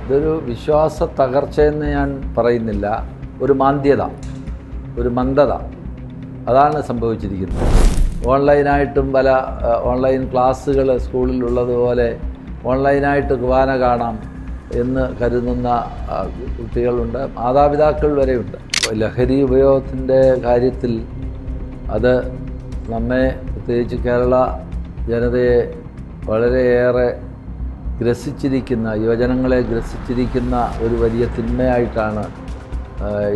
ഇതൊരു വിശ്വാസ തകർച്ചയെന്ന് ഞാൻ പറയുന്നില്ല, ഒരു മാന്ദ്യത, ഒരു മന്ദത, അതാണ് സംഭവിച്ചിരിക്കുന്നത്. ഓൺലൈനായിട്ടും പല ഓൺലൈൻ ക്ലാസ്സുകൾ സ്കൂളിലുള്ളതുപോലെ ഓൺലൈനായിട്ട് കുർബാന കാണാം എന്ന് കരുതുന്ന കുട്ടികളുണ്ട്, മാതാപിതാക്കൾ വരെയുണ്ട്. ലഹരി ഉപയോഗത്തിൻ്റെ കാര്യത്തിൽ അത് നമ്മെ, പ്രത്യേകിച്ച് കേരള ജനതയെ വളരെയേറെ ഗ്രസിച്ചിരിക്കുന്ന, യുവജനങ്ങളെ ഗ്രസിച്ചിരിക്കുന്ന ഒരു വലിയ തിന്മയായിട്ടാണ്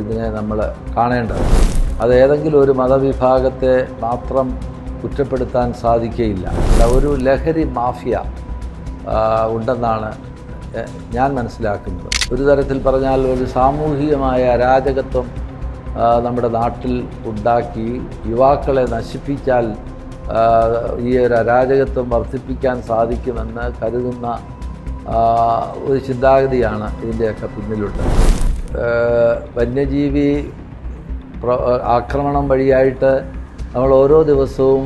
ഇതിനെ നമ്മൾ കാണേണ്ടത്. അത് ഏതെങ്കിലും ഒരു മതവിഭാഗത്തെ മാത്രം കുറ്റപ്പെടുത്താൻ സാധിക്കുകയില്ല. ഒരു ലഹരി മാഫിയ ഉണ്ടെന്നാണ് ഞാൻ മനസ്സിലാക്കുന്നത്. ഒരു തരത്തിൽ പറഞ്ഞാൽ ഒരു സാമൂഹികമായ അരാജകത്വം നമ്മുടെ നാട്ടിൽ ഉണ്ടാക്കി യുവാക്കളെ നശിപ്പിച്ചാൽ ഈ ഒരു അരാജകത്വം വർദ്ധിപ്പിക്കാൻ സാധിക്കുമെന്ന് കരുതുന്ന ഒരു ചിന്താഗതിയാണ് ഇതിൻ്റെയൊക്കെ പിന്നിലുണ്ട്. വന്യജീവി ആക്രമണം വഴിയായിട്ട് നമ്മൾ ഓരോ ദിവസവും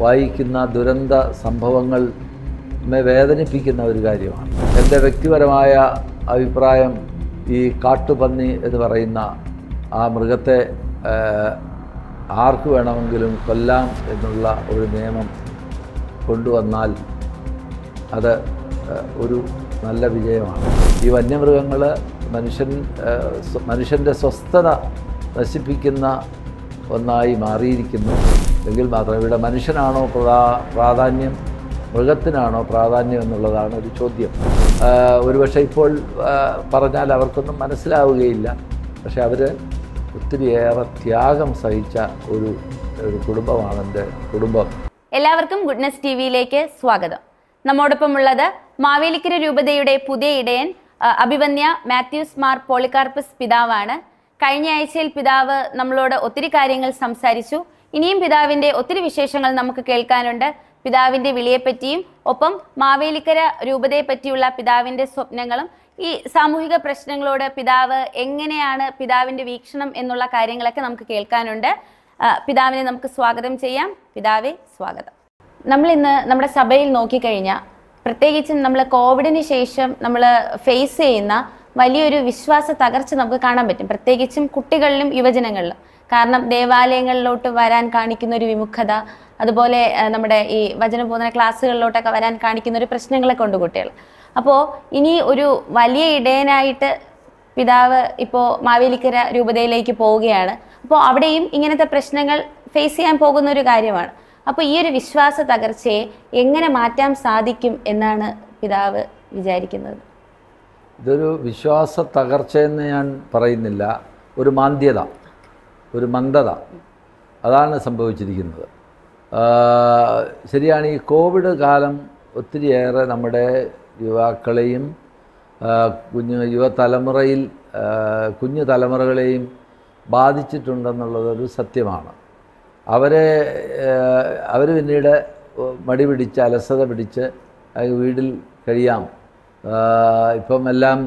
വായിക്കുന്ന ദുരന്ത സംഭവങ്ങൾ നമ്മെ വേദനിപ്പിക്കുന്ന ഒരു കാര്യമാണ്. എൻ്റെ വ്യക്തിപരമായ അഭിപ്രായം, ഈ കാട്ടുപന്നി എന്ന് പറയുന്ന ആ മൃഗത്തെ ആർക്ക് വേണമെങ്കിലും കൊല്ലാം എന്നുള്ള ഒരു നിയമം കൊണ്ടുവന്നാൽ അത് ഒരു നല്ല വിജയമാണ്. ഈ വന്യമൃഗങ്ങൾ മനുഷ്യൻ്റെ സ്വസ്ഥത നശിപ്പിക്കുന്ന ഒന്നായി മാറിയിരിക്കുന്നു എങ്കിൽ മാത്രം ഇവിടെ മനുഷ്യനാണോ പ്രാധാന്യം, മൃഗത്തിനാണോ പ്രാധാന്യം എന്നുള്ളതാണ് ഒരു ചോദ്യം. ഒരുപക്ഷെ ഇപ്പോൾ പറഞ്ഞാൽ അവർക്കൊന്നും മനസ്സിലാവുകയില്ല. പക്ഷെ അവർ ഒത്തിരിയേറെ ത്യാഗം സഹിച്ച ഒരു കുടുംബമാണ് എൻ്റെ കുടുംബം. എല്ലാവർക്കും ഗുഡ്നസ് ടിവിയിലേക്ക് സ്വാഗതം. നമ്മോടൊപ്പമുള്ളത് മാവേലിക്കര രൂപതയുടെ പുതിയ ഇടയൻ അഭിവന്യ മാത്യൂസ് മാർ പോളികാർപ്പസ് പിതാവാണ്. കഴിഞ്ഞ ആഴ്ചയിൽ പിതാവ് നമ്മളോട് ഒത്തിരി കാര്യങ്ങൾ സംസാരിച്ചു. ഇനിയും പിതാവിൻ്റെ ഒത്തിരി വിശേഷങ്ങൾ നമുക്ക് കേൾക്കാനുണ്ട്. പിതാവിൻ്റെ വിളിയെപ്പറ്റിയും ഒപ്പം മാവേലിക്കര രൂപതയെ പറ്റിയുള്ള പിതാവിൻ്റെ സ്വപ്നങ്ങളും ഈ സാമൂഹിക പ്രശ്നങ്ങളോട് പിതാവ് എങ്ങനെയാണ് പിതാവിൻ്റെ വീക്ഷണം എന്നുള്ള കാര്യങ്ങളൊക്കെ നമുക്ക് കേൾക്കാനുണ്ട്. പിതാവിനെ നമുക്ക് സ്വാഗതം ചെയ്യാം. പിതാവേ, സ്വാഗതം. നമ്മൾ ഇന്ന് നമ്മുടെ സഭയിൽ നോക്കിക്കഴിഞ്ഞാൽ, പ്രത്യേകിച്ചും നമ്മൾ കോവിഡിന് ശേഷം നമ്മൾ ഫേസ് ചെയ്യുന്ന വലിയൊരു വിശ്വാസ തകർച്ച നമുക്ക് കാണാൻ പറ്റും, പ്രത്യേകിച്ചും കുട്ടികളിലും യുവജനങ്ങളിലും. കാരണം ദേവാലയങ്ങളിലോട്ട് വരാൻ കാണിക്കുന്ന ഒരു വിമുഖത, അതുപോലെ നമ്മുടെ ഈ വചനബോധന ക്ലാസ്സുകളിലോട്ടൊക്കെ വരാൻ കാണിക്കുന്ന ഒരു പ്രശ്നങ്ങളൊക്കെ ഉണ്ട് കുട്ടികൾ. അപ്പോൾ ഇനി ഒരു വലിയ ഇടയനായിട്ട് പിതാവ് ഇപ്പോൾ മാവേലിക്കര രൂപതയിലേക്ക് പോവുകയാണ്. അപ്പോൾ അവിടെയും ഇങ്ങനത്തെ പ്രശ്നങ്ങൾ ഫേസ് ചെയ്യാൻ പോകുന്ന ഒരു കാര്യമാണ്. അപ്പോൾ ഈ ഒരു വിശ്വാസ തകർച്ചയെ എങ്ങനെ മാറ്റാൻ സാധിക്കും എന്നാണ് പിതാവ് വിചാരിക്കുന്നത്? ഇതൊരു വിശ്വാസ തകർച്ചയെന്ന് ഞാൻ പറയുന്നില്ല, ഒരു മാന്ദ്യത, ഒരു മന്ദത, അതാണ് സംഭവിച്ചിരിക്കുന്നത്. ശരിയാണ്, ഈ കോവിഡ് കാലം ഒത്തിരിയേറെ നമ്മുടെ യുവാക്കളെയും കുഞ്ഞു തലമുറകളെയും ബാധിച്ചിട്ടുണ്ടെന്നുള്ളതൊരു സത്യമാണ്. അവർ പിന്നീട് മടി പിടിച്ച്, അലസത പിടിച്ച് വീട്ടിൽ കഴിയാം. ഇപ്പം എല്ലാം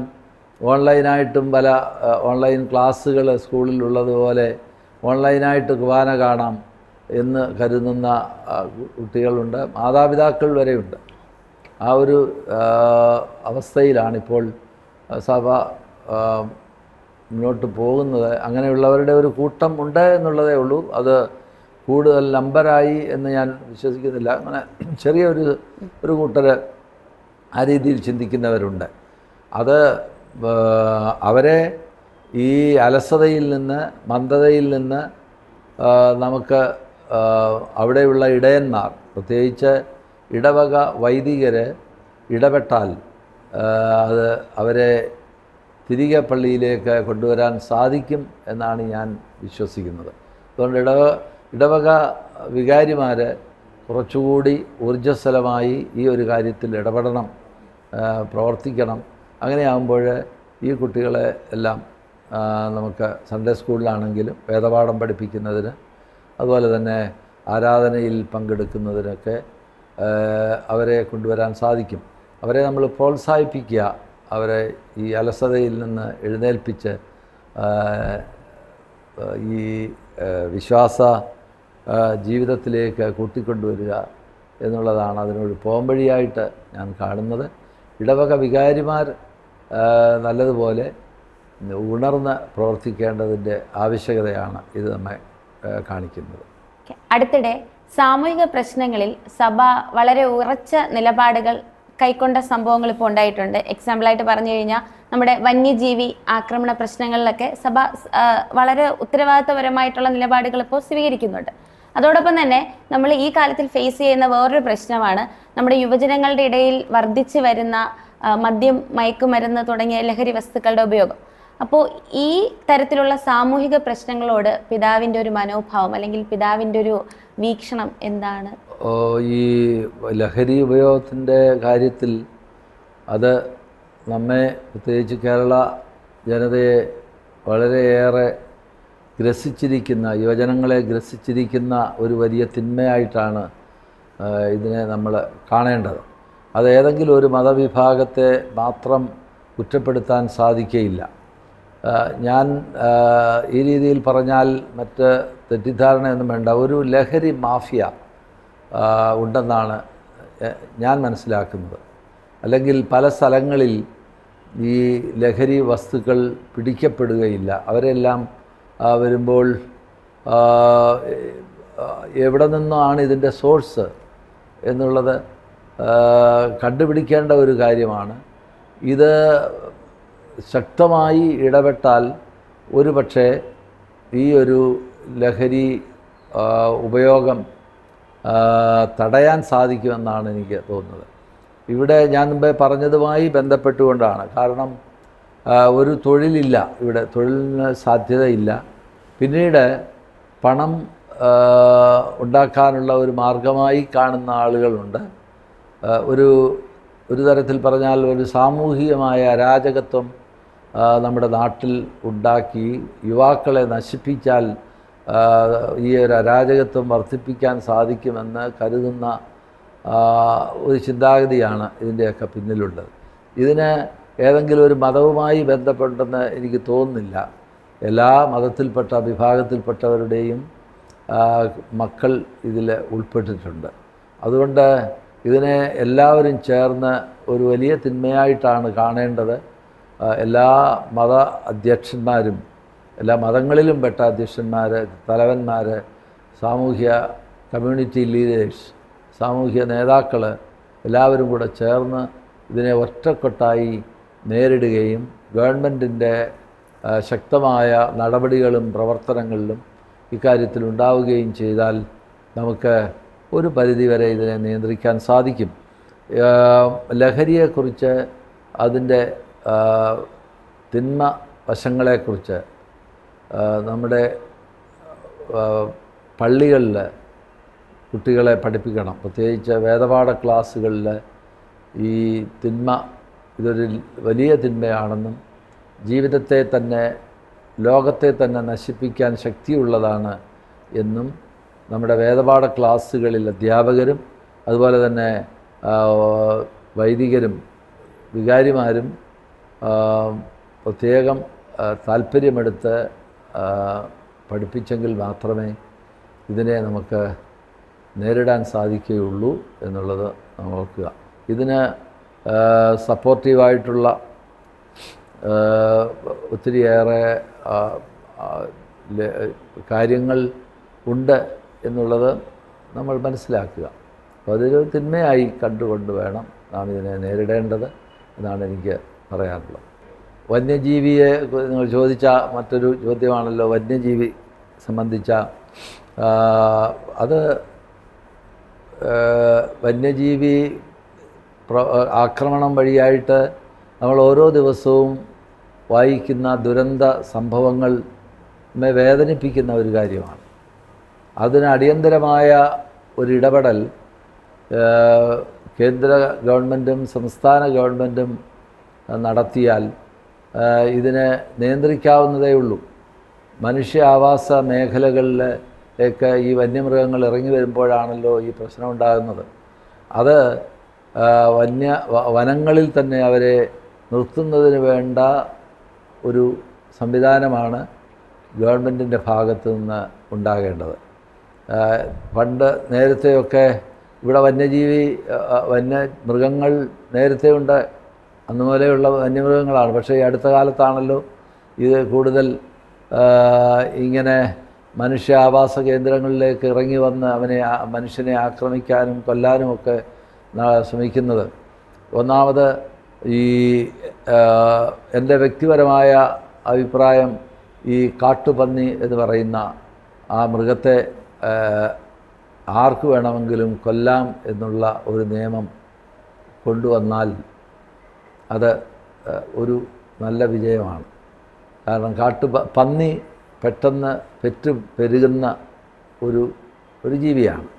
ഓൺലൈനായിട്ടും പല ഓൺലൈൻ ക്ലാസ്സുകൾ സ്കൂളിലുള്ളതുപോലെ ഓൺലൈനായിട്ട് കുർബാന കാണാം എന്ന് കരുതുന്ന കുട്ടികളുണ്ട്, മാതാപിതാക്കൾ വരെയുണ്ട്. ആ ഒരു അവസ്ഥയിലാണിപ്പോൾ സഭ മുന്നോട്ട് പോകുന്നത്. അങ്ങനെയുള്ളവരുടെ ഒരു കൂട്ടം ഉണ്ട് എന്നുള്ളതേ ഉള്ളൂ. അത് കൂടുതൽ നമ്പറായി എന്ന് ഞാൻ വിശ്വസിക്കുന്നില്ല. അങ്ങനെ ചെറിയൊരു കൂട്ടർ ആ രീതിയിൽ ചിന്തിക്കുന്നവരുണ്ട്. അത് അവരെ ഈ അലസതയിൽ നിന്ന്, മന്ദതയിൽ നിന്ന് നമുക്ക് അവിടെയുള്ള ഇടയന്മാർ, പ്രത്യേകിച്ച് ഇടവക വൈദികർ ഇടപെട്ടാൽ അത് അവരെ തിരികെ പള്ളിയിലേക്ക് കൊണ്ടുവരാൻ സാധിക്കും എന്നാണ് ഞാൻ വിശ്വസിക്കുന്നത്. അതുകൊണ്ട് ഇടവക വികാരിമാർ കുറച്ചുകൂടി ഊർജ്ജസ്വലമായി ഈ ഒരു കാര്യത്തിൽ ഇടപെടണം, പ്രവർത്തിക്കണം. അങ്ങനെയാകുമ്പോൾ ഈ കുട്ടികളെ എല്ലാം നമുക്ക് സൺഡേ സ്കൂളിലാണെങ്കിലും വേദപാഠം പഠിപ്പിക്കുന്നതിന്, അതുപോലെ തന്നെ ആരാധനയിൽ പങ്കെടുക്കുന്നതിനൊക്കെ അവരെ കൊണ്ടുവരാൻ സാധിക്കും. അവരെ നമ്മൾ പ്രോത്സാഹിപ്പിക്കുക, അവരെ ഈ അലസതയിൽ നിന്ന് എഴുന്നേൽപ്പിച്ച് ഈ വിശ്വാസ ജീവിതത്തിലേക്ക് കൂട്ടിക്കൊണ്ടുവരിക എന്നുള്ളതാണ് അതിനൊരു പോംവഴിയായിട്ട് ഞാൻ കാണുന്നത്. ഇടവക വികാരിമാർ നല്ലതുപോലെ ഉണർന്ന് പ്രവർത്തിക്കേണ്ടതിൻ്റെ ആവശ്യകതയാണ് ഇത് നമ്മെ കാണിക്കുന്നത്. അടുത്തിടെ സാമൂഹിക പ്രശ്നങ്ങളിൽ സഭ വളരെ ഉറച്ച നിലപാടുകൾ കൈക്കൊണ്ട സംഭവങ്ങൾ ഇപ്പോൾ ഉണ്ടായിട്ടുണ്ട്. എക്സാമ്പിളായിട്ട് പറഞ്ഞു കഴിഞ്ഞാൽ നമ്മുടെ വന്യജീവി ആക്രമണ പ്രശ്നങ്ങളിലൊക്കെ സഭ വളരെ ഉത്തരവാദിത്വപരമായിട്ടുള്ള നിലപാടുകൾ ഇപ്പോൾ സ്വീകരിക്കുന്നുണ്ട്. അതോടൊപ്പം തന്നെ നമ്മൾ ഈ കാലത്തിൽ ഫേസ് ചെയ്യുന്ന വേറൊരു പ്രശ്നമാണ് നമ്മുടെ യുവജനങ്ങളുടെ ഇടയിൽ വർദ്ധിച്ചു വരുന്ന മദ്യം, മയക്കുമരുന്ന് തുടങ്ങിയ ലഹരി വസ്തുക്കളുടെ ഉപയോഗം. അപ്പോൾ ഈ തരത്തിലുള്ള സാമൂഹിക പ്രശ്നങ്ങളോട് പിതാവിൻ്റെ ഒരു മനോഭാവം അല്ലെങ്കിൽ പിതാവിൻ്റെ ഒരു വീക്ഷണം എന്താണ്? ഈ ലഹരി ഉപയോഗത്തിൻ്റെ കാര്യത്തിൽ അത് നമ്മെ, പ്രത്യേകിച്ച് കേരള ജനതയെ വളരെയേറെ ഗ്രസിച്ചിരിക്കുന്ന, യുവജനങ്ങളെ ഗ്രസിച്ചിരിക്കുന്ന ഒരു വലിയ തിന്മയായിട്ടാണ് ഇതിനെ നമ്മൾ കാണേണ്ടത്. അത് ഏതെങ്കിലും ഒരു മതവിഭാഗത്തെ മാത്രം കുറ്റപ്പെടുത്താൻ സാധിക്കുകയില്ല. ഞാൻ ഈ രീതിയിൽ പറഞ്ഞാൽ മറ്റ് തെറ്റിദ്ധാരണയൊന്നും വേണ്ട. ഒരു ലഹരി മാഫിയ ഉണ്ടെന്നാണ് ഞാൻ മനസ്സിലാക്കുന്നത്. അല്ലെങ്കിൽ പല സ്ഥലങ്ങളിൽ ഈ ലഹരി വസ്തുക്കൾ പിടിക്കപ്പെടുകയില്ല. അവരെല്ലാം വരുമ്പോൾ എവിടെ നിന്നാണ് ഇതിൻ്റെ സോഴ്സ് എന്നുള്ളത് കണ്ടുപിടിക്കേണ്ട ഒരു കാര്യമാണ്. ഇത് ശക്തമായി ഇടപെട്ടാൽ ഒരുപക്ഷെ ഈ ഒരു ലഹരി ഉപയോഗം തടയാൻ സാധിക്കുമെന്നാണ് എനിക്ക് തോന്നുന്നത്. ഇവിടെ ഞാൻ മുമ്പേ പറഞ്ഞതുമായി ബന്ധപ്പെട്ടുകൊണ്ടാണ്. കാരണം ഒരു തൊഴിലില്ല, ഇവിടെ തൊഴിലിന് സാധ്യതയില്ല. പിന്നീട് പണം ഉണ്ടാക്കാനുള്ള ഒരു മാർഗമായി കാണുന്ന ആളുകളുണ്ട്. ഒരു തരത്തിൽ പറഞ്ഞാൽ ഒരു സാമൂഹികമായ അരാജകത്വം നമ്മുടെ നാട്ടിൽ ഉണ്ടാക്കി യുവാക്കളെ നശിപ്പിച്ചാൽ ഈ ഒരു അരാജകത്വം വർദ്ധിപ്പിക്കാൻ സാധിക്കുമെന്ന് കരുതുന്ന ഒരു ചിന്താഗതിയാണ് ഇതിൻ്റെയൊക്കെ പിന്നിലുള്ളത്. ഇതിന് ഏതെങ്കിലും ഒരു മതവുമായി ബന്ധപ്പെട്ടെന്ന് എനിക്ക് തോന്നുന്നില്ല. എല്ലാ മതത്തിൽപ്പെട്ട വിഭാഗത്തിൽപ്പെട്ടവരുടെയും മക്കൾ ഇതിൽ ഉൾപ്പെട്ടിട്ടുണ്ട്. അതുകൊണ്ട് ഇതിനെ എല്ലാവരും ചേർന്ന് ഒരു വലിയ തിന്മയായിട്ടാണ് കാണേണ്ടത്. എല്ലാ മത അധ്യക്ഷന്മാരും, എല്ലാ മതങ്ങളിലും പെട്ട അധ്യക്ഷന്മാർ, തലവന്മാർ, സാമൂഹ്യ കമ്മ്യൂണിറ്റി ലീഡേഴ്സ്, സാമൂഹ്യ നേതാക്കൾ എല്ലാവരും കൂടെ ചേർന്ന് ഇതിനെ ഒറ്റക്കെട്ടായി നേരിടുകയും ഗവൺമെൻറ്റിൻ്റെ ശക്തമായ നടപടികളും പ്രവർത്തനങ്ങളിലും ഇക്കാര്യത്തിൽ ഉണ്ടാവുകയും ചെയ്താൽ നമുക്ക് ഒരു പരിധിവരെ ഇതിനെ നിയന്ത്രിക്കാൻ സാധിക്കും. ലഹരിയെക്കുറിച്ച്, അതിൻ്റെ തിന്മ വശങ്ങളെക്കുറിച്ച് നമ്മുടെ പള്ളികളിൽ കുട്ടികളെ പഠിപ്പിക്കണം. പ്രത്യേകിച്ച് വേദപാഠ ക്ലാസ്സുകളിൽ ഈ തിന്മ ഇതൊരു വലിയ തിന്മയാണെന്നും ജീവിതത്തെ തന്നെ, ലോകത്തെ തന്നെ നശിപ്പിക്കാൻ ശക്തിയുള്ളതാണ് എന്നും നമ്മുടെ വേദപാഠ ക്ലാസ്സുകളിൽ അധ്യാപകരും അതുപോലെ തന്നെ വൈദികരും വികാരിമാരും പ്രത്യേകം താല്പര്യമെടുത്ത് പഠിപ്പിച്ചെങ്കിൽ മാത്രമേ ഇതിനെ നമുക്ക് നേരിടാൻ സാധിക്കുകയുള്ളൂ എന്നുള്ളത് നോക്കുക. ഇതിന് സപ്പോർട്ടീവായിട്ടുള്ള ഒത്തിരിയേറെ കാര്യങ്ങൾ ഉണ്ട് എന്നുള്ളത് നമ്മൾ മനസ്സിലാക്കുക. അപ്പോൾ അതൊരു തിന്മയായി കണ്ടുകൊണ്ട് വേണം നാം ഇതിനെ നേരിടേണ്ടത് എന്നാണ് എനിക്ക് പറയാനുള്ളത്. വന്യജീവിയെ നിങ്ങൾ ചോദിച്ച മറ്റൊരു ചോദ്യമാണല്ലോ വന്യജീവി സംബന്ധിച്ച. അത് വന്യജീവി ആക്രമണം വഴിയായിട്ട് നമ്മൾ ഓരോ ദിവസവും വായിക്കുന്ന ദുരന്ത സംഭവങ്ങൾ നമ്മെ വേദനിപ്പിക്കുന്ന ഒരു കാര്യമാണ്. അതിന് അടിയന്തരമായ ഒരിടപെടൽ കേന്ദ്ര ഗവൺമെൻറ്റും സംസ്ഥാന ഗവൺമെൻറ്റും നടത്തിയാൽ ഇതിനെ നിയന്ത്രിക്കാവുന്നതേ ഉള്ളൂ. മനുഷ്യ ആവാസ മേഖലകളിലേക്ക് ഈ വന്യമൃഗങ്ങൾ ഇറങ്ങി വരുമ്പോഴാണല്ലോ ഈ പ്രശ്നം ഉണ്ടാകുന്നത്. അത് വനങ്ങളിൽ തന്നെ അവരെ നിർത്തുന്നതിന് വേണ്ട ഒരു സംവിധാനമാണ് ഗവൺമെൻറ്റിൻ്റെ ഭാഗത്തു നിന്ന് ഉണ്ടാകേണ്ടത്. പണ്ട് നേരത്തെയൊക്കെ ഇവിടെ വന്യമൃഗങ്ങൾ നേരത്തെ ഉണ്ട്. അന്നുപോലെയുള്ള വന്യമൃഗങ്ങളാണ്. പക്ഷേ ഈ അടുത്ത കാലത്താണല്ലോ ഇത് കൂടുതൽ ഇങ്ങനെ മനുഷ്യ ആവാസ കേന്ദ്രങ്ങളിലേക്ക് ഇറങ്ങി വന്ന് മനുഷ്യനെ ആക്രമിക്കാനും കൊല്ലാനുമൊക്കെ ശ്രമിക്കുന്നത്. ഒന്നാമത് ഈ എൻ്റെ വ്യക്തിപരമായ അഭിപ്രായം, ഈ കാട്ടുപന്നി എന്ന് പറയുന്ന ആ മൃഗത്തെ ആർക്ക് വേണമെങ്കിലും കൊല്ലാം എന്നുള്ള ഒരു നിയമം കൊണ്ടുവന്നാൽ അത് ഒരു നല്ല വിജയമാണ്. കാരണം പന്നി പെട്ടെന്ന് പെരുകുന്ന ഒരു ജീവിയാണ്.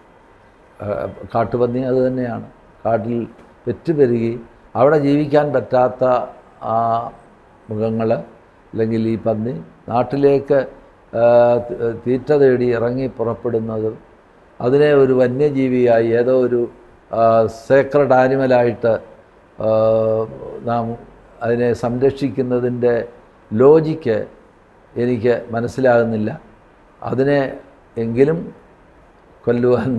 കാട്ടുപന്നി അത് തന്നെയാണ്. കാട്ടിൽ പെരുകി അവിടെ ജീവിക്കാൻ പറ്റാത്ത ആ മൃഗങ്ങൾ അല്ലെങ്കിൽ ഈ പന്നി നാട്ടിലേക്ക് തീറ്റ തേടി ഇറങ്ങി പുറപ്പെടുന്നതും അതിനെ ഒരു വന്യജീവിയായി ഏതോ ഒരു സേക്രഡ് ആനിമലായിട്ട് നാം അതിനെ സംരക്ഷിക്കുന്നതിൻ്റെ ലോജിക്ക് എനിക്ക് മനസ്സിലാകുന്നില്ല. അതിനെ എങ്കിലും കൊല്ലുവാൻ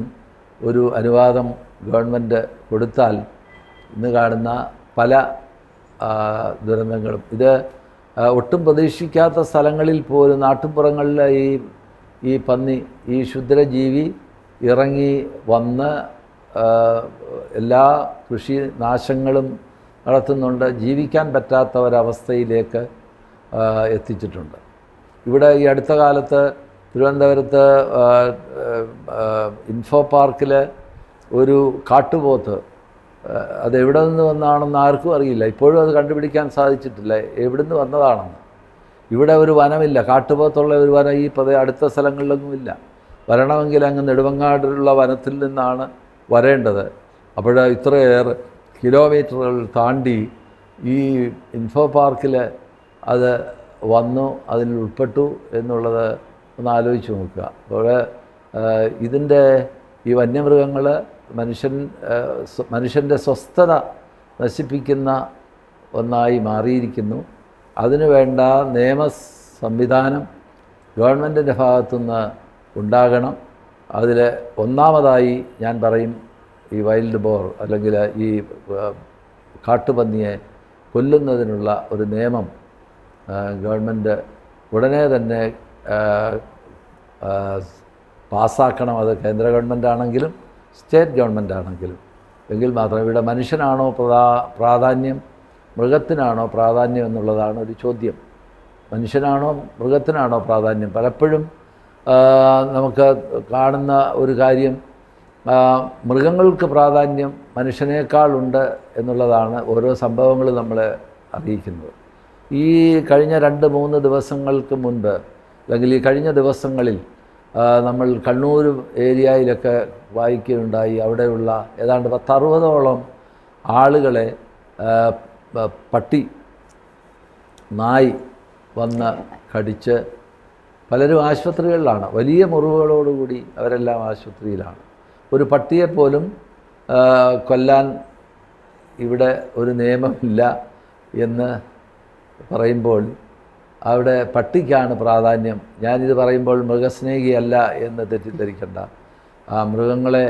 ഒരു അനുവാദം ഗവൺമെൻറ് കൊടുത്താൽ ഇന്ന് കാണുന്ന പല ദുരന്തങ്ങളും, ഇത് ഒട്ടും പ്രതീക്ഷിക്കാത്ത സ്ഥലങ്ങളിൽ പോലും നാട്ടുപുറങ്ങളിൽ ഈ പന്നി, ഈ ക്ഷുദ്രജീവി ഇറങ്ങി വന്ന് എല്ലാ കൃഷി നാശങ്ങളും നടത്തുന്നുണ്ട്. ജീവിക്കാൻ പറ്റാത്ത ഒരവസ്ഥയിലേക്ക് എത്തിച്ചിട്ടുണ്ട്. ഇവിടെ ഈ അടുത്ത കാലത്ത് തിരുവനന്തപുരത്ത് ഇൻഫോ പാർക്കിൽ ഒരു കാട്ടുപോത്ത്, അത് എവിടെ നിന്ന് വന്നതാണെന്ന് ആർക്കും അറിയില്ല. ഇപ്പോഴും അത് കണ്ടുപിടിക്കാൻ സാധിച്ചിട്ടില്ല എവിടെ നിന്ന് വന്നതാണെന്ന്. ഇവിടെ ഒരു വനമില്ല, കാട്ടുപോത്തുള്ള ഒരു വനം ഈ അടുത്ത സ്ഥലങ്ങളിലൊന്നും ഇല്ല. വരണമെങ്കിൽ അങ്ങ് നെടുമങ്ങാടുള്ള വനത്തിൽ നിന്നാണ് വരേണ്ടത്. അപ്പോൾ ഇത്രയേറെ കിലോമീറ്ററുകൾ താണ്ടി ഈ ഇൻഫോ പാർക്കിൽ അത് വന്നു, അതിൽ ഉൾപ്പെട്ടു എന്നുള്ളത് ഒന്ന് ആലോചിച്ച് നോക്കുക. അപ്പോൾ ഇതിൻ്റെ ഈ വന്യമൃഗങ്ങൾ മനുഷ്യൻ്റെ സ്വസ്ഥത നശിപ്പിക്കുന്ന ഒന്നായി മാറിയിരിക്കുന്നു. അതിനു വേണ്ട നിയമ സംവിധാനം ഗവൺമെൻറ്റിൻ്റെ ഭാഗത്തുനിന്ന് ഉണ്ടാകണം. അതിൽ ഒന്നാമതായി ഞാൻ പറയും ഈ വൈൽഡ് ബോർ അല്ലെങ്കിൽ ഈ കാട്ടുപന്നിയെ കൊല്ലുന്നതിനുള്ള ഒരു നിയമം ഗവൺമെൻറ് ഉടനെ തന്നെ പാസ്സാക്കണം. അത് കേന്ദ്ര ഗവൺമെൻറ് ആണെങ്കിലും സ്റ്റേറ്റ് ഗവൺമെൻറ് ആണെങ്കിലും. എങ്കിൽ മാത്രം ഇവിടെ മനുഷ്യനാണോ പ്രാധാന്യം, മൃഗത്തിനാണോ പ്രാധാന്യം എന്നുള്ളതാണ് ഒരു ചോദ്യം. മനുഷ്യനാണോ മൃഗത്തിനാണോ പ്രാധാന്യം? പലപ്പോഴും നമുക്ക് കാണുന്ന ഒരു കാര്യം, മൃഗങ്ങൾക്ക് പ്രാധാന്യം മനുഷ്യനേക്കാളുണ്ട് എന്നുള്ളതാണ് ഓരോ സംഭവങ്ങളും നമ്മളെ അറിയിക്കുന്നത്. ഈ കഴിഞ്ഞ 2-3 ദിവസങ്ങൾക്ക് മുൻപ് അല്ലെങ്കിൽ ഈ കഴിഞ്ഞ ദിവസങ്ങളിൽ നമ്മൾ കണ്ണൂർ ഏരിയയിലൊക്കെ വായിക്കുകയുണ്ടായി. അവിടെയുള്ള ഏതാണ്ട് 10-60ഓളം ആളുകളെ നായ് വന്ന് കടിച്ച് പലരും ആശുപത്രികളിലാണ്. വലിയ മുറിവുകളോടുകൂടി അവരെല്ലാം ആശുപത്രിയിലാണ്. ഒരു പട്ടിയെപ്പോലും കൊല്ലാൻ ഇവിടെ ഒരു നിയമമില്ല എന്ന് പറയുമ്പോൾ അവിടെ പട്ടിക്കാണ് പ്രാധാന്യം. ഞാനിത് പറയുമ്പോൾ മൃഗസ്നേഹിയല്ല എന്ന് തെറ്റിദ്ധരിക്കണ്ട. മൃഗങ്ങളെ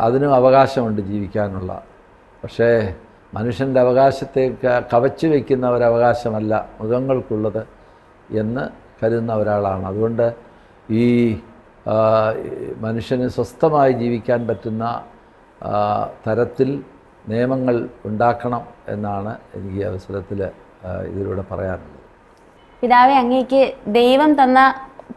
അതിനും അവകാശമുണ്ട് ജീവിക്കാനുള്ള. പക്ഷേ മനുഷ്യൻ്റെ അവകാശത്തെ കവച്ചു വയ്ക്കുന്ന ഒരവകാശമല്ല മൃഗങ്ങൾക്കുള്ളത് എന്ന് കരുതുന്ന ഒരാളാണ്. അതുകൊണ്ട് ഈ മനുഷ്യന് സ്വസ്ഥമായി ജീവിക്കാൻ പറ്റുന്ന തരത്തിൽ നിയമങ്ങൾ ഉണ്ടാക്കണം എന്നാണ് എനിക്ക് ഈ അവസരത്തിൽ ഇതിലൂടെ പറയാനുള്ളത്. പിതാവെ, അങ്ങേക്ക് ദൈവം തന്ന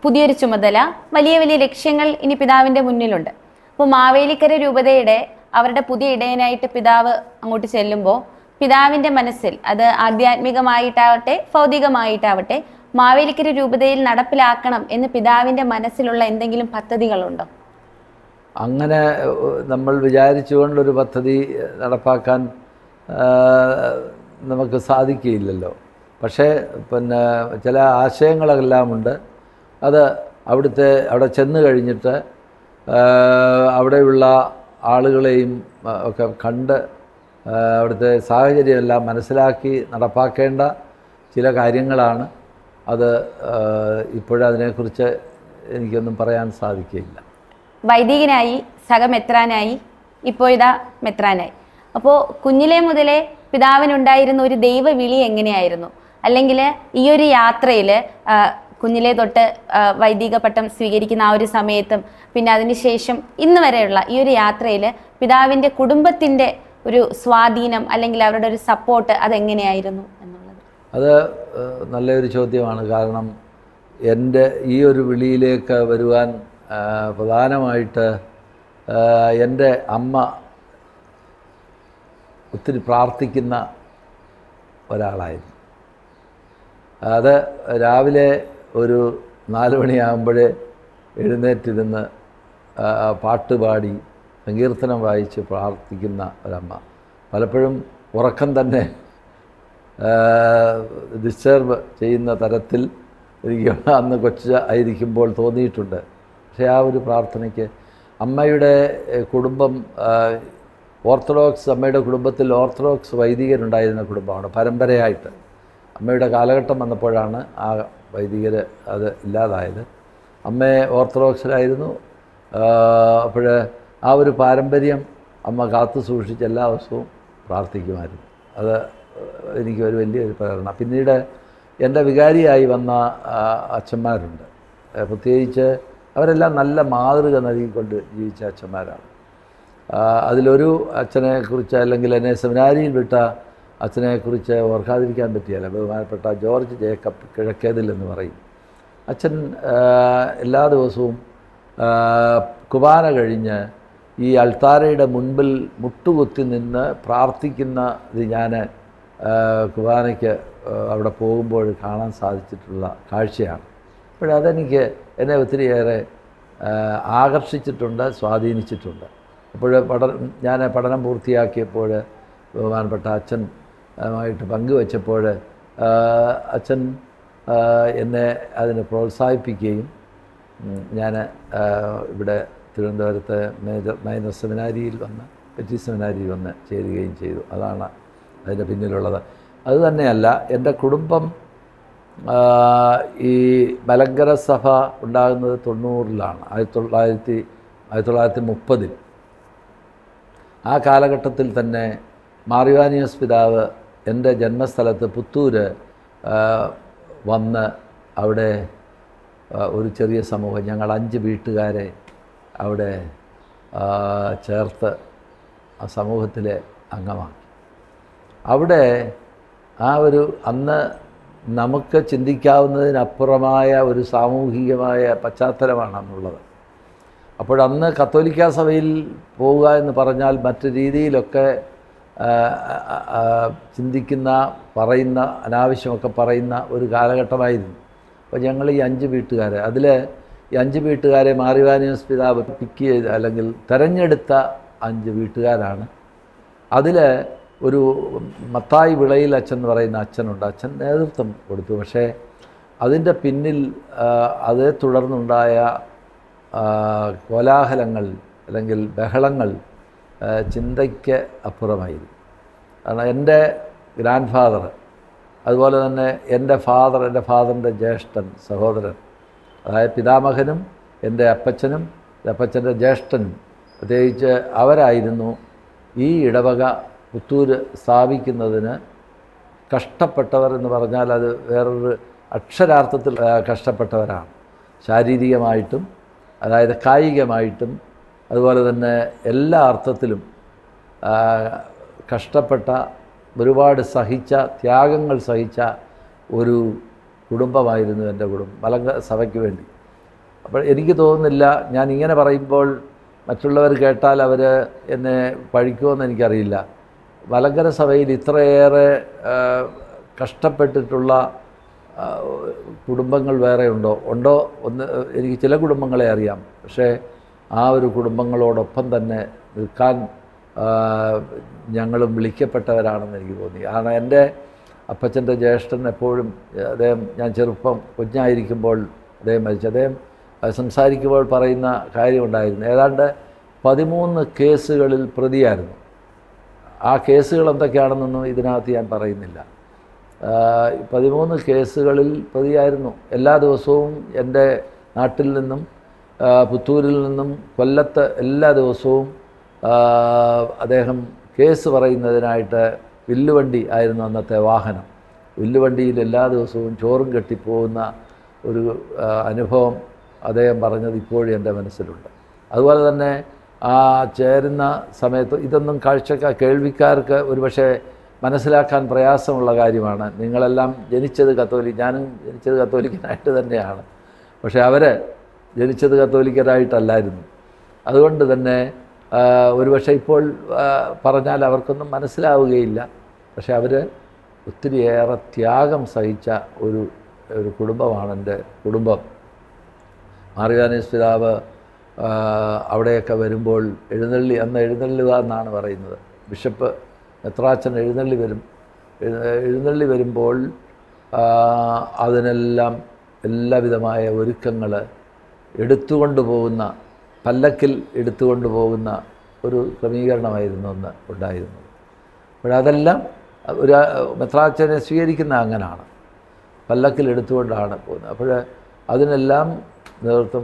പുതിയൊരു ചുമതല, വലിയ വലിയ ലക്ഷ്യങ്ങൾ ഇനി പിതാവിൻ്റെ മുന്നിലുണ്ട്. അപ്പോൾ മാവേലിക്കര രൂപതയുടെ അവരുടെ പുതിയ ഇടയനായിട്ട് പിതാവ് അങ്ങോട്ട് ചെല്ലുമ്പോൾ പിതാവിൻ്റെ മനസ്സിൽ, അത് ആധ്യാത്മികമായിട്ടാവട്ടെ ഭൗതികമായിട്ടാവട്ടെ, മാവേലിക്കര രൂപതയിൽ നടപ്പിലാക്കണം എന്ന് പിതാവിൻ്റെ മനസ്സിലുള്ള എന്തെങ്കിലും പദ്ധതികളുണ്ടോ? അങ്ങനെ നമ്മൾ വിചാരിച്ചുകൊണ്ടൊരു പദ്ധതി നടപ്പാക്കാൻ നമുക്ക് സാധിക്കുകയില്ലല്ലോ. പക്ഷേ ചില ആശയങ്ങളെല്ലാം ഉണ്ട്. അത് അവിടെ ചെന്ന് കഴിഞ്ഞിട്ട് അവിടെയുള്ള ആളുകളെയും ഒക്കെ കണ്ട് അവിടുത്തെ സാഹചര്യമെല്ലാം മനസ്സിലാക്കി നടപ്പാക്കേണ്ട ചില കാര്യങ്ങളാണ്. അത് ഇപ്പോഴതിനെക്കുറിച്ച് എനിക്കൊന്നും പറയാൻ സാധിക്കുകയില്ല. വൈദികനായി, സഹമെത്രാനായി, ഇപ്പോൾ ഇതാ മെത്രാനായി. അപ്പോൾ കുഞ്ഞിലെ മുതലേ പിതാവിനുണ്ടായിരുന്ന ഒരു ദൈവവിളി എങ്ങനെയായിരുന്നു? അല്ലെങ്കിൽ ഈ ഒരു യാത്രയിൽ കുഞ്ഞിലെ തൊട്ട് വൈദിക പട്ടം സ്വീകരിക്കുന്ന ആ ഒരു സമയത്തും പിന്നെ അതിനുശേഷം ഇന്ന് വരെയുള്ള ഈ ഒരു യാത്രയിൽ പിതാവിൻ്റെ കുടുംബത്തിൻ്റെ ഒരു സ്വാധീനം അല്ലെങ്കിൽ അവരുടെ ഒരു സപ്പോർട്ട് അതെങ്ങനെയായിരുന്നു എന്നുള്ളത്? അത് നല്ലൊരു ചോദ്യമാണ്. കാരണം എൻ്റെ ഈ ഒരു വിളിയിലേക്ക് വരുവാൻ പ്രധാനമായിട്ട് എൻ്റെ അമ്മ ഒത്തിരി പ്രാർത്ഥിക്കുന്ന ഒരാളായിരുന്നു. അത് രാവിലെ ഒരു 4 മണിയാകുമ്പോഴേ എഴുന്നേറ്റിരുന്ന് പാട്ടുപാടി സങ്കീർത്തനം വായിച്ച് പ്രാർത്ഥിക്കുന്ന ഒരമ്മ. പലപ്പോഴും ഉറക്കം തന്നെ ഡിസ്റ്റർബ് ചെയ്യുന്ന തരത്തിൽ എനിക്ക് അന്ന് ആയിരിക്കുമ്പോൾ തോന്നിയിട്ടുണ്ട്. പക്ഷേ ആ ഒരു പ്രാർത്ഥനയ്ക്ക് അമ്മയുടെ കുടുംബം അമ്മയുടെ കുടുംബത്തിൽ ഓർത്തഡോക്സ് വൈദികരുണ്ടായിരുന്ന കുടുംബമാണ് പരമ്പരയായിട്ട്. അമ്മയുടെ കാലഘട്ടം വന്നപ്പോഴാണ് ആ വൈദികർ അത് ഇല്ലാതായത്. അമ്മയെ ഓർത്തഡോക്സിലായിരുന്നു. അപ്പോൾ ആ ഒരു പാരമ്പര്യം അമ്മ കാത്തു സൂക്ഷിച്ച് എല്ലാ ദിവസവും പ്രാർത്ഥിക്കുമായിരുന്നു. അത് എനിക്ക് ഒരു വലിയൊരു പ്രേരണ. പിന്നീട് എൻ്റെ വികാരിയായി വന്ന അച്ഛന്മാരുണ്ട്. പ്രത്യേകിച്ച് അവരെല്ലാം നല്ല മാതൃക നൽകിക്കൊണ്ട് ജീവിച്ച അച്ഛന്മാരാണ്. അതിലൊരു അച്ഛനെക്കുറിച്ച് അല്ലെങ്കിൽ എന്നെ സെമിനാരിയിൽ വിട്ട അച്ഛനെക്കുറിച്ച് ഓർക്കാതിരിക്കാൻ പറ്റിയല്ല. ബഹുമാനപ്പെട്ട ജോർജ് ജേക്കബ് കിഴക്കേതിൽ എന്ന് പറയും. അച്ഛൻ എല്ലാ ദിവസവും കുർബാന കഴിഞ്ഞ് ഈ അൾത്താരയുടെ മുൻപിൽ മുട്ടുകുത്തി നിന്ന് പ്രാർത്ഥിക്കുന്ന ഇത് ഞാൻ കുർബാനയ്ക്ക് അവിടെ പോകുമ്പോൾ കാണാൻ സാധിച്ചിട്ടുള്ള കാഴ്ചയാണ്. അപ്പോഴതെനിക്ക് എന്നെ ഒത്തിരിയേറെ ആകർഷിച്ചിട്ടുണ്ട്, സ്വാധീനിച്ചിട്ടുണ്ട്. അപ്പോൾ ഞാൻ പഠനം പൂർത്തിയാക്കിയപ്പോൾ ബഹുമാനപ്പെട്ട അച്ഛനുമായിട്ട് പങ്കുവച്ചപ്പോൾ അച്ഛൻ എന്നെ അതിനെ പ്രോത്സാഹിപ്പിക്കുകയും ഞാൻ ഇവിടെ തിരുവനന്തപുരത്ത് മൈനർ സെമിനാരിയിൽ പെറ്റി സെമിനാരിയിൽ വന്ന് ചേരുകയും ചെയ്തു. അതാണ് അതിൻ്റെ പിന്നിലുള്ളത്. അതുതന്നെയല്ല, എൻ്റെ കുടുംബം ഈ മലങ്കര സഭ ഉണ്ടാകുന്നത് 90-ലാണ്, 1930-ൽ. ആ കാലഘട്ടത്തിൽ തന്നെ മാറിവാനിയോസ് പിതാവ് എൻ്റെ ജന്മസ്ഥലത്ത് പുത്തൂര് വന്ന് അവിടെ ഒരു ചെറിയ സമൂഹം, ഞങ്ങൾ 5 വീട്ടുകാരെ അവിടെ ചേർത്ത് ആ സമൂഹത്തിലെ അംഗമാക്കി. അവിടെ ആ ഒരു അന്ന് നമുക്ക് ചിന്തിക്കാവുന്നതിനപ്പുറമായ ഒരു സാമൂഹികമായ പശ്ചാത്തലമാണ് അന്നുള്ളത്. അപ്പോഴന്ന് കത്തോലിക്കാ സഭയിൽ പോവുക എന്ന് പറഞ്ഞാൽ മറ്റു രീതിയിലൊക്കെ ചിന്തിക്കുന്ന, പറയുന്ന, അനാവശ്യമൊക്കെ പറയുന്ന ഒരു കാലഘട്ടമായിരുന്നു. അപ്പോൾ ഞങ്ങൾ ഈ 5 വീട്ടുകാരെ, അതിൽ ഈ 5 വീട്ടുകാരെ മാറിവാനിയോസ് പിതാവ് പിക്ക് ചെയ്ത് അല്ലെങ്കിൽ തിരഞ്ഞെടുത്ത 5 വീട്ടുകാരാണ്. അതിൽ ഒരു മത്തായി വിളയിൽ അച്ഛൻ എന്ന് പറയുന്ന അച്ഛനുണ്ട്. അച്ഛൻ നേതൃത്വം കൊടുത്തു. പക്ഷേ അതിൻ്റെ പിന്നിൽ അതേ തുടർന്നുണ്ടായ കോലാഹലങ്ങൾ അല്ലെങ്കിൽ ബഹളങ്ങൾ ചിന്തയ്ക്ക് അപ്പുറമായിരുന്നു. കാരണം എൻ്റെ ഗ്രാൻഡ് ഫാദർ, അതുപോലെ തന്നെ എൻ്റെ ഫാദറിൻ്റെ ജ്യേഷ്ഠൻ സഹോദരൻ, അതായത് പിതാമഹനും എൻ്റെ അപ്പച്ചനും അപ്പച്ചൻ്റെ ജ്യേഷ്ഠനും, പ്രത്യേകിച്ച് അവരായിരുന്നു ഈ ഇടവക പുത്തൂര് സ്ഥാപിക്കുന്നതിന് കഷ്ടപ്പെട്ടവർ എന്ന് പറഞ്ഞാൽ അത് വേറൊരു അക്ഷരാർത്ഥത്തിൽ കഷ്ടപ്പെട്ടവരാണ്. ശാരീരികമായിട്ടും അതായത് കായികമായിട്ടും അതുപോലെ തന്നെ എല്ലാ അർത്ഥത്തിലും കഷ്ടപ്പെട്ട, ഒരുപാട് ത്യാഗങ്ങൾ സഹിച്ച ഒരു കുടുംബമായിരുന്നു എൻ്റെ കുടുംബം, മലങ്കര സഭയ്ക്ക് വേണ്ടി. അപ്പോൾ എനിക്ക് തോന്നുന്നില്ല, ഞാൻ ഇങ്ങനെ പറയുമ്പോൾ മറ്റുള്ളവർ കേട്ടാൽ അവർ എന്നെ പഴിക്കുമെന്ന് എനിക്കറിയില്ല. മലങ്കര സഭയിൽ ഇത്രയേറെ കഷ്ടപ്പെട്ടിട്ടുള്ള കുടുംബങ്ങൾ വേറെ ഉണ്ടോ? ഒന്ന് എനിക്ക് ചില കുടുംബങ്ങളെ അറിയാം. പക്ഷേ ആ ഒരു കുടുംബങ്ങളോടൊപ്പം തന്നെ നിൽക്കാൻ ഞങ്ങളും വിളിക്കപ്പെട്ടവരാണെന്ന് എനിക്ക് തോന്നി. കാരണം എൻ്റെ അപ്പച്ചൻ്റെ ജ്യേഷ്ഠൻ എപ്പോഴും, അദ്ദേഹം ഞാൻ കുഞ്ഞായിരിക്കുമ്പോൾ അദ്ദേഹം മരിച്ചു. അദ്ദേഹം സംസാരിക്കുമ്പോൾ പറയുന്ന കാര്യമുണ്ടായിരുന്നു. ഏതാണ്ട് 13 കേസുകളിൽ പ്രതിയായിരുന്നു. ആ കേസുകൾ എന്തൊക്കെയാണെന്നൊന്നും ഇതിനകത്ത് ഞാൻ പറയുന്നില്ല. 13 കേസുകളിൽ പ്രതിയായിരുന്നു. എല്ലാ ദിവസവും എൻ്റെ നാട്ടിൽ നിന്നും പുത്തൂരിൽ നിന്നും കൊല്ലത്ത് എല്ലാ ദിവസവും അദ്ദേഹം കേസ് പറയുന്നതിനായിട്ട് വില്ലുവണ്ടി ആയിരുന്നു അന്നത്തെ വാഹനം. വില്ലുവണ്ടിയിൽ എല്ലാ ദിവസവും ചോറും കെട്ടിപ്പോകുന്ന ഒരു അനുഭവം അദ്ദേഹം പറഞ്ഞത് ഇപ്പോഴും എൻ്റെ മനസ്സിലുണ്ട്. അതുപോലെ തന്നെ ആ ചേരുന്ന സമയത്ത് ഇതൊന്നും കേൾവിക്കാർക്ക് ഒരുപക്ഷെ മനസ്സിലാക്കാൻ പ്രയാസമുള്ള കാര്യമാണ്. നിങ്ങളെല്ലാം ജനിച്ചത് ഞാനും ജനിച്ചത് കത്തോലിക്കനായിട്ട് തന്നെയാണ്. പക്ഷേ അവർ ജനിച്ചത് കത്തോലിക്കരായിട്ടല്ലായിരുന്നു. അതുകൊണ്ട് തന്നെ ഒരുപക്ഷെ ഇപ്പോൾ പറഞ്ഞാൽ അവർക്കൊന്നും മനസ്സിലാവുകയില്ല. പക്ഷെ അവർ ഒത്തിരിയേറെ ത്യാഗം സഹിച്ച ഒരു കുടുംബമാണ് എൻ്റെ കുടുംബം. മാറിയാനീസ് പിതാവ് അവിടെയൊക്കെ വരുമ്പോൾ അന്ന് എഴുന്നള്ളുക എന്നാണ് പറയുന്നത്. ബിഷപ്പ് മെത്രാച്ചൻ എഴുന്നള്ളി വരുമ്പോൾ അതിനെല്ലാം എല്ലാവിധമായ ഒരുക്കങ്ങൾ എടുത്തുകൊണ്ട് പോകുന്ന, പല്ലക്കിൽ എടുത്തുകൊണ്ട് പോകുന്ന ഒരു ക്രമീകരണമായിരുന്നു അന്ന് ഉണ്ടായിരുന്നത്. അപ്പോഴതെല്ലാം ഒരു മെത്രാച്ചനെ സ്വീകരിക്കുന്ന അങ്ങനാണ്, പല്ലക്കിൽ എടുത്തുകൊണ്ടാണ് പോകുന്നത്. അപ്പോൾ അതിനെല്ലാം നേതൃത്വം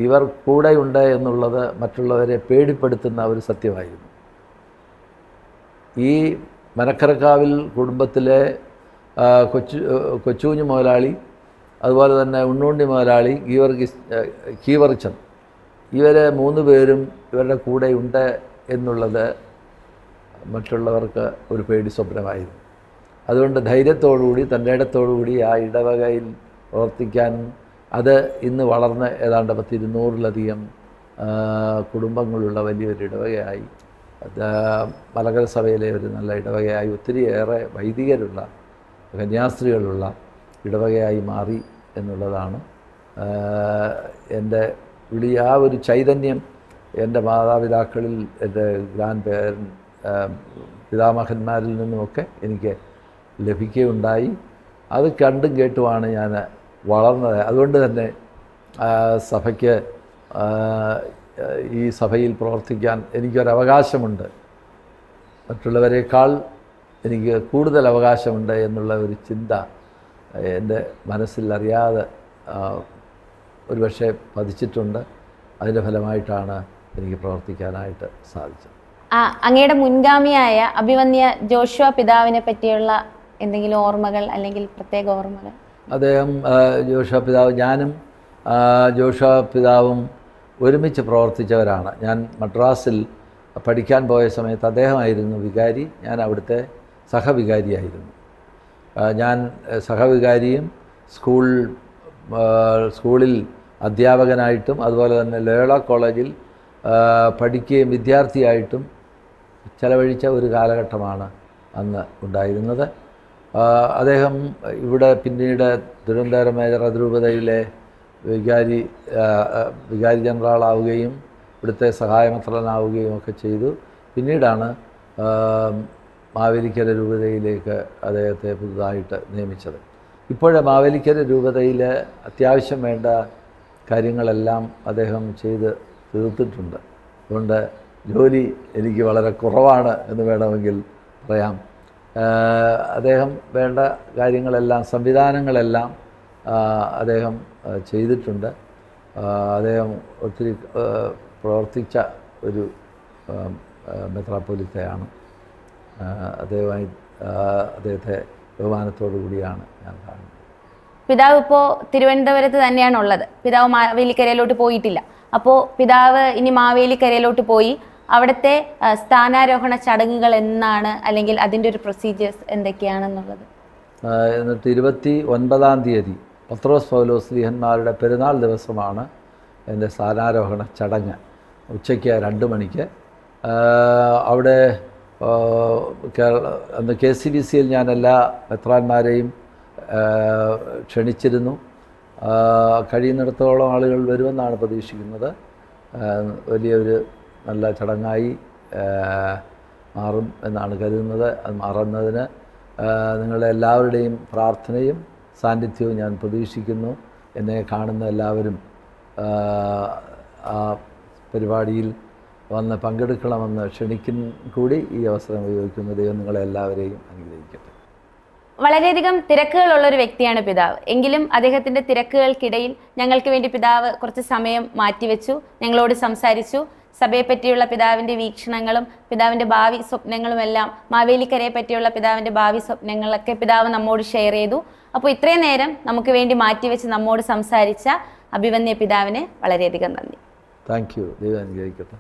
ഇവർ കൂടെയുണ്ട് എന്നുള്ളത് മറ്റുള്ളവരെ പേടിപ്പെടുത്തുന്ന ഒരു സത്യമായിരുന്നു. ഈ മനക്കരക്കാവിൽ കുടുംബത്തിലെ കൊച്ചുകുഞ്ഞു മുതലാളി, അതുപോലെ തന്നെ ഉണ്ണുണ്ണി മുതലാളി, കീവർച്ചൻ, ഇവരെ 3 പേരും ഇവരുടെ കൂടെയുണ്ട് എന്നുള്ളത് മറ്റുള്ളവർക്ക് ഒരു പേടി സ്വപ്നമായിരുന്നു. അതുകൊണ്ട് ധൈര്യത്തോടുകൂടി, തൻ്റെ ഇടത്തോടുകൂടി ആ ഇടവകയിൽ പ്രവർത്തിക്കാൻ, അത് ഇന്ന് വളർന്ന് ഏതാണ്ട് 200-ലധികം കുടുംബങ്ങളുള്ള വലിയൊരു ഇടവകയായി, മലങ്കര സഭയിലെ ഒരു നല്ല ഇടവകയായി, ഒത്തിരിയേറെ വൈദികരുള്ള, കന്യാസ്ത്രീകളുള്ള ഇടവകയായി മാറി എന്നുള്ളതാണ് എൻ്റെ ആ ഒരു ചൈതന്യം എൻ്റെ മാതാപിതാക്കളിൽ, എൻ്റെ പിതാമഹന്മാരിൽ നിന്നുമൊക്കെ എനിക്ക് ലഭിക്കുകയുണ്ടായി. അത് കണ്ടും കേട്ടുമാണ് ഞാൻ വളർന്നത്. അതുകൊണ്ട് തന്നെ സഭയ്ക്ക്, ഈ സഭയിൽ പ്രവർത്തിക്കാൻ എനിക്കൊരവകാശമുണ്ട്, മറ്റുള്ളവരെക്കാൾ എനിക്ക് കൂടുതൽ അവകാശമുണ്ട് എന്നുള്ള ഒരു ചിന്ത എൻ്റെ മനസ്സിൽ അറിയാതെ ഒരുപക്ഷെ പതിച്ചിട്ടുണ്ട്. അതിൻ്റെ ഫലമായിട്ടാണ് എനിക്ക് പ്രവർത്തിക്കാനായിട്ട് സാധിച്ചത്. അങ്ങയുടെ മുൻഗാമിയായ അഭിവന്യ ജോഷുവ പിതാവിനെ പറ്റിയുള്ള എന്തെങ്കിലും ഓർമ്മകൾ അല്ലെങ്കിൽ പ്രത്യേക ഓർമ്മകൾ? അദ്ദേഹം ജോഷുവ പിതാവ്, ഞാനും ജോഷുവ പിതാവും ഒരുമിച്ച് പ്രവർത്തിച്ചവരാണ്. ഞാൻ മദ്രാസിൽ പഠിക്കാൻ പോയ സമയത്ത് അദ്ദേഹമായിരുന്നു വികാരി, ഞാൻ അവിടുത്തെ സഹവികാരിയായിരുന്നു. ഞാൻ സഹവികാരിയും സ്കൂളിൽ അധ്യാപകനായിട്ടും അതുപോലെ തന്നെ ലോയോള കോളേജിൽ പഠിക്കുകയും വിദ്യാർത്ഥിയായിട്ടും ചെലവഴിച്ച ഒരു കാലഘട്ടമാണ് അന്ന് ഉണ്ടായിരുന്നത്. അദ്ദേഹം ഇവിടെ പിന്നീട് തിരുവനന്തപുരം മേജർ അതിരൂപതയിലെ വികാരി ജനറലാവുകയും ഇവിടുത്തെ സഹായമെത്രാനാവുകയും ഒക്കെ ചെയ്തു. പിന്നീടാണ് മാവേലിക്കര രൂപതയിലേക്ക് അദ്ദേഹത്തെ പുതുതായിട്ട് നിയമിച്ചത്. ഇപ്പോഴേ മാവേലിക്കര രൂപതയിൽ അത്യാവശ്യം വേണ്ട കാര്യങ്ങളെല്ലാം അദ്ദേഹം ചെയ്ത് തീർത്തിട്ടുണ്ട്. അതുകൊണ്ട് ജോലി എനിക്ക് വളരെ കുറവാണ് എന്ന് വേണമെങ്കിൽ പറയാം. അദ്ദേഹം വേണ്ട കാര്യങ്ങളെല്ലാം, സംവിധാനങ്ങളെല്ലാം അദ്ദേഹം ചെയ്തിട്ടുണ്ട്. അദ്ദേഹം ഒത്തിരി പ്രവർത്തിച്ച ഒരു മെത്രാപ്പൊലീത്തയാണ്. അദ്ദേഹത്തെ ബഹുമാനത്തോടു കൂടിയാണ് ഞാൻ കാണുന്നത്. പിതാവ് ഇപ്പോൾ തിരുവനന്തപുരത്ത് തന്നെയാണ് ഉള്ളത്. പിതാവ് മാവേലിക്കരയിലോട്ട് പോയിട്ടില്ല. അപ്പോൾ പിതാവ് ഇനി മാവേലിക്കരയിലോട്ട് പോയി അവിടുത്തെ സ്ഥാനാരോഹണ ചടങ്ങുകൾ എന്നാണ്, അല്ലെങ്കിൽ അതിൻ്റെ ഒരു പ്രൊസീജിയേഴ്സ് എന്തൊക്കെയാണെന്നുള്ളത്? എന്നിട്ട് 29-ാം തീയതി പത്രോസ് പൗലോസ് ശ്ലീഹന്മാരുടെ പെരുന്നാൾ ദിവസമാണ് എൻ്റെ സ്ഥാനാരോഹണ ചടങ്ങ്. ഉച്ചയ്ക്ക് 2 മണിക്ക് അവിടെ അന്ന് KCBCയിൽ ഞാൻ എല്ലാ മെത്രാന്മാരെയും ക്ഷണിച്ചിരുന്നു. കഴിയുന്നിടത്തോളം ആളുകൾ വരുമെന്നാണ് പ്രതീക്ഷിക്കുന്നത്. വലിയൊരു നല്ല ചടങ്ങായി മാറും എന്നാണ് കരുതുന്നത്. അത് മാറുന്നതിന് നിങ്ങളുടെ എല്ലാവരുടെയും പ്രാർത്ഥനയും സാന്നിധ്യവും ഞാൻ പ്രതീക്ഷിക്കുന്നു. എന്നെ കാണുന്ന എല്ലാവരും ആ പരിപാടിയിൽ വന്ന് പങ്കെടുക്കണമെന്ന് ക്ഷണിക്കും കൂടി ഈ അവസരം ഉപയോഗിക്കുന്ന ദൈവം നിങ്ങളെല്ലാവരെയും അനുഗ്രഹിക്കട്ടെ. വളരെയധികം തിരക്കുകളുള്ളൊരു വ്യക്തിയാണ് പിതാവ്. എങ്കിലും അദ്ദേഹത്തിൻ്റെ തിരക്കുകൾക്കിടയിൽ ഞങ്ങൾക്ക് വേണ്ടി പിതാവ് കുറച്ച് സമയം മാറ്റിവെച്ചു, ഞങ്ങളോട് സംസാരിച്ചു. സഭയെ പറ്റിയുള്ള പിതാവിൻ്റെ വീക്ഷണങ്ങളും പിതാവിൻ്റെ ഭാവി സ്വപ്നങ്ങളും എല്ലാം, മാവേലിക്കരയെ പറ്റിയുള്ള പിതാവിൻ്റെ ഭാവി സ്വപ്നങ്ങളൊക്കെ പിതാവ് നമ്മോട് ഷെയർ ചെയ്തു. അപ്പോൾ ഇത്രയും നേരം നമുക്ക് വേണ്ടി മാറ്റിവെച്ച് നമ്മോട് സംസാരിച്ച അഭിവന്യ പിതാവിന് വളരെയധികം നന്ദി. Thank you. ദൈവം അനുഗ്രഹിക്കട്ടെ.